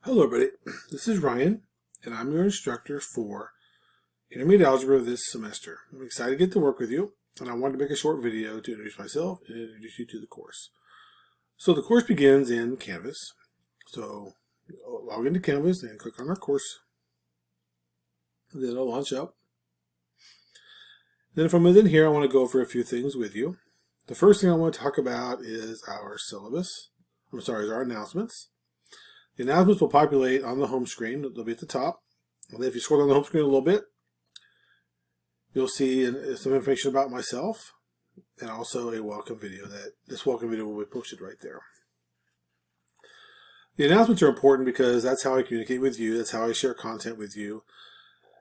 Hello everybody, this is Ryan and I'm your instructor for Intermediate Algebra this semester. I'm excited to get to work with you and I wanted to make a short video to introduce myself and introduce you to the course. So the course begins in Canvas. So log into Canvas and click on our course. And then it'll launch up. Then from within here I want to go over a few things with you. The first thing I want to talk about is our syllabus. Is our announcements. The announcements will populate on the home screen. They'll be at the top. And if you scroll down the home screen a little bit, you'll see some information about myself and also a welcome video. This welcome video will be posted right there. The announcements are important because that's how I communicate with you. That's how I share content with you.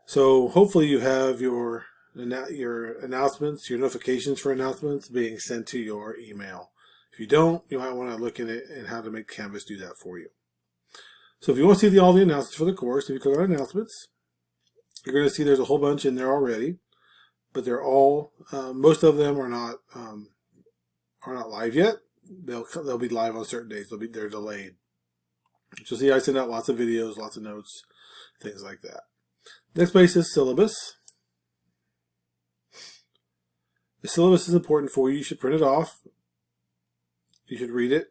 So hopefully you have your announcements, your notifications for announcements being sent to your email. If you don't, you might want to look at it and how to make Canvas do that for you. So if you want to see all the announcements for the course, if you click on announcements, you're going to see there's a whole bunch in there already, but they're all, most of them are not live yet. They'll be live on certain days. They're delayed. So see, I send out lots of videos, lots of notes, things like that. Next place is syllabus. The syllabus is important for you. You should print it off. You should read it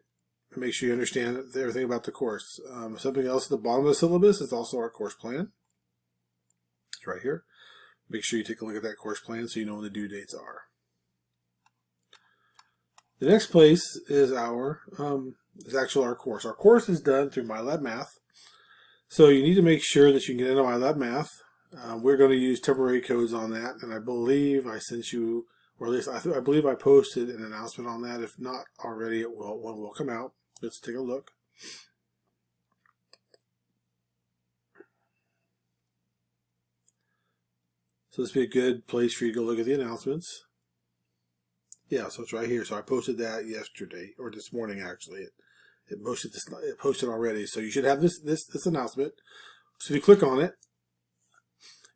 and make sure you understand everything about the course. Something else at the bottom of the syllabus is also our course plan. It's right here. Make sure you take a look at that course plan so you know when the due dates are. The next place is our course. Our course is done through MyLab Math. So you need to make sure that you can get into MyLab Math. We're going to use temporary codes on that, and I believe I sent you, or at least I believe I posted an announcement on that. If not already, it will come out. Let's take a look. So this would be a good place for you to go look at the announcements. Yeah, so it's right here. So I posted that yesterday, or this morning actually. It posted already. So you should have this announcement. So if you click on it,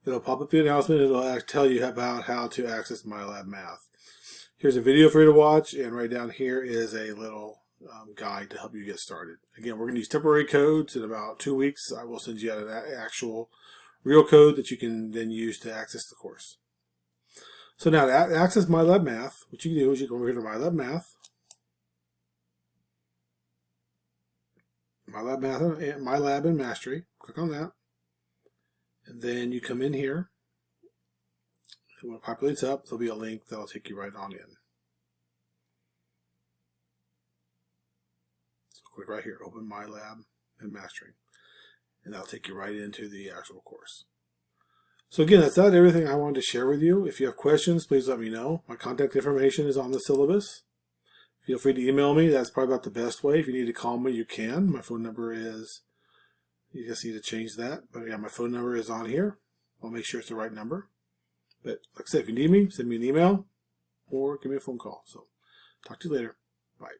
it'll pop up the announcement. It'll tell you about how to access MyLab Math. Here's a video for you to watch, and right down here is a little guide to help you get started. Again, we're going to use temporary codes. In about 2 weeks, I will send you out an actual real code that you can then use to access the course. So now to access MyLab Math, what you can do is you go over here to MyLab Math. MyLab and Mastery. Click on that. And then you come in here. When it populates up, there'll be a link that'll take you right on in. So click right here, open MyLab and Mastering. And that'll take you right into the actual course. So again, that's not everything I wanted to share with you. If you have questions, please let me know. My contact information is on the syllabus. Feel free to email me. That's probably about the best way. If you need to call me, you can. My phone number is, you just need to change that. But yeah, my phone number is on here. I'll make sure it's the right number. But like I said, if you need me, send me an email or give me a phone call. So talk to you later. Bye.